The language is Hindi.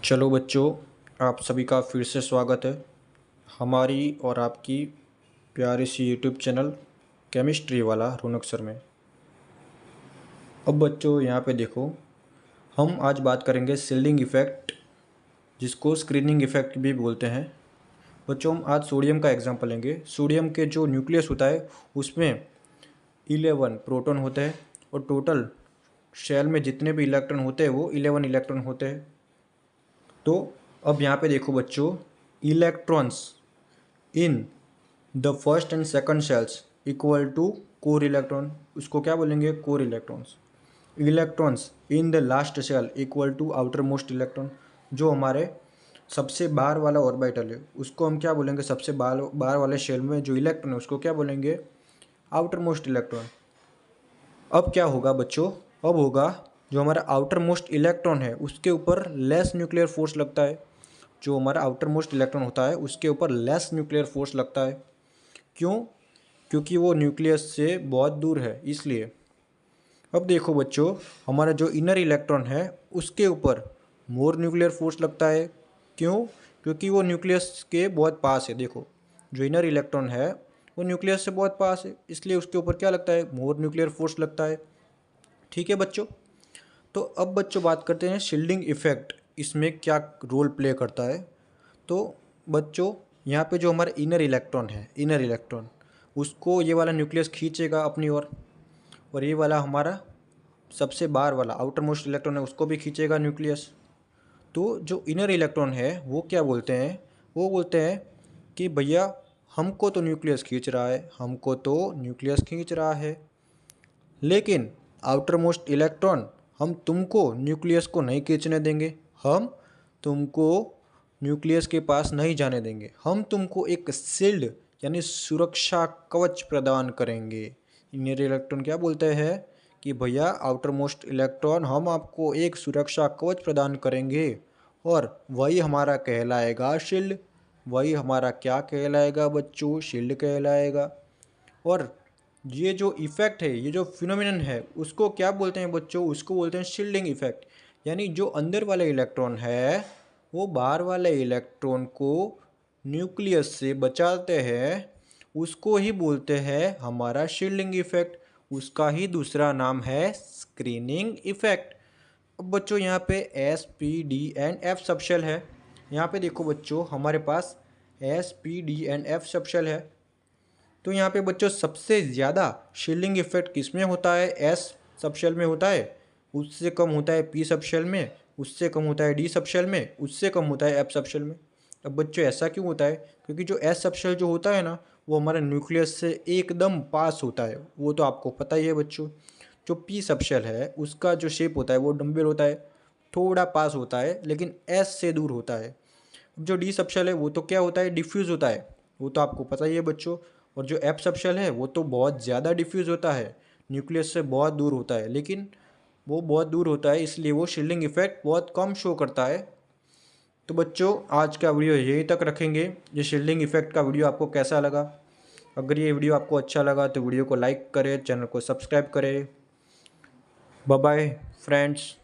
चलो बच्चों, आप सभी का फिर से स्वागत है हमारी और आपकी प्यारी सी यूट्यूब चैनल केमिस्ट्री वाला रौनक सर में। अब बच्चों यहाँ पे देखो, हम आज बात करेंगे शील्डिंग इफ़ेक्ट, जिसको स्क्रीनिंग इफ़ेक्ट भी बोलते हैं। बच्चों हम आज सोडियम का एग्जांपल लेंगे। सोडियम के जो न्यूक्लियस होता है उसमें 11 प्रोटॉन होते हैं और टोटल शेल में जितने भी इलेक्ट्रॉन होते हैं वो 11 इलेक्ट्रॉन होते हैं। तो अब यहाँ पे देखो बच्चों, electrons in the first and second shells equal to core electron, उसको क्या बोलेंगे? Core electrons. Electrons in the last shell equal to outermost electron, जो हमारे सबसे बाहर वाला ऑर्बिटल है उसको हम क्या बोलेंगे? सबसे बाहर वाले शेल में जो इलेक्ट्रॉन है उसको क्या बोलेंगे? Outer most electron. अब क्या होगा बच्चों? अब होगा जो हमारा आउटर मोस्ट इलेक्ट्रॉन है उसके ऊपर लेस न्यूक्लियर फोर्स लगता है। जो हमारा आउटर मोस्ट इलेक्ट्रॉन होता है उसके ऊपर लेस न्यूक्लियर फोर्स लगता है। क्यों? क्योंकि वो न्यूक्लियस से बहुत दूर है, इसलिए। अब देखो बच्चों, हमारा जो इनर इलेक्ट्रॉन है उसके ऊपर मोर न्यूक्लियर फोर्स लगता है। क्यों? क्योंकि वो न्यूक्लियस के बहुत पास है। देखो, जो इनर इलेक्ट्रॉन है वो न्यूक्लियस से बहुत पास है, इसलिए उसके ऊपर क्या लगता है? मोर न्यूक्लियर फोर्स लगता है। ठीक है बच्चों। तो अब बच्चों बात करते हैं शील्डिंग इफेक्ट, इसमें क्या रोल प्ले करता है। तो बच्चों यहाँ पे जो हमारा इनर इलेक्ट्रॉन है, इनर इलेक्ट्रॉन उसको ये वाला न्यूक्लियस खींचेगा अपनी ओर, और ये वाला हमारा सबसे बाहर वाला आउटर मोस्ट इलेक्ट्रॉन है उसको भी खींचेगा न्यूक्लियस। तो जो इनर इलेक्ट्रॉन है वो क्या बोलते हैं? वो बोलते हैं कि भैया हमको तो न्यूक्लियस खींच रहा है, हमको तो न्यूक्लियस खींच रहा है, लेकिन आउटर मोस्ट इलेक्ट्रॉन हम तुमको न्यूक्लियस को नहीं खींचने देंगे, हम तुमको न्यूक्लियस के पास नहीं जाने देंगे, हम तुमको एक शील्ड यानी सुरक्षा कवच प्रदान करेंगे। इनर इलेक्ट्रॉन क्या बोलते हैं कि भैया आउटर मोस्ट इलेक्ट्रॉन हम आपको एक सुरक्षा कवच प्रदान करेंगे, और वही हमारा कहलाएगा शील्ड। वही हमारा क्या कहलाएगा बच्चों? शील्ड कहलाएगा। और ये जो इफ़ेक्ट है, ये जो फिनोमिनन है उसको क्या बोलते हैं बच्चों? उसको बोलते हैं शील्डिंग इफ़ेक्ट। यानी जो अंदर वाले इलेक्ट्रॉन है वो बाहर वाले इलेक्ट्रॉन को न्यूक्लियस से बचाते हैं, उसको ही बोलते हैं हमारा शील्डिंग इफ़ेक्ट। उसका ही दूसरा नाम है स्क्रीनिंग इफ़ेक्ट। अब बच्चों यहाँ पे S, P, D and F subshell है। यहाँ पे देखो बच्चों, हमारे पास S, P, D and F subshell है। तो यहाँ पे बच्चों सबसे ज़्यादा शील्डिंग इफेक्ट किस में होता है? एस सबशेल में होता है, उससे कम होता है पी सबशेल में, उससे कम होता है डी सबशेल में, उससे कम होता है एफ सबशेल में। अब बच्चों ऐसा क्यों होता है? क्योंकि जो एस सबशेल जो होता है ना वो हमारे न्यूक्लियस से एकदम पास होता है, वो तो आपको पता ही है बच्चों। जो पी सबशेल है उसका जो शेप होता है वो डम्बेल होता है, थोड़ा पास होता है लेकिन एस से दूर होता है। अब जो डी सबशेल है वो तो क्या होता है? डिफ्यूज़ होता है, वो तो आपको पता ही है बच्चों। और जो एफ सबशेल है वो तो बहुत ज़्यादा डिफ्यूज़ होता है, न्यूक्लियस से बहुत दूर होता है, लेकिन वो बहुत दूर होता है इसलिए वो शील्डिंग इफेक्ट बहुत कम शो करता है। तो बच्चों आज का वीडियो यहीं तक रखेंगे। ये शील्डिंग इफेक्ट का वीडियो आपको कैसा लगा? अगर ये वीडियो आपको अच्छा लगा तो वीडियो को लाइक करें, चैनल को सब्सक्राइब करें। Bye bye friends.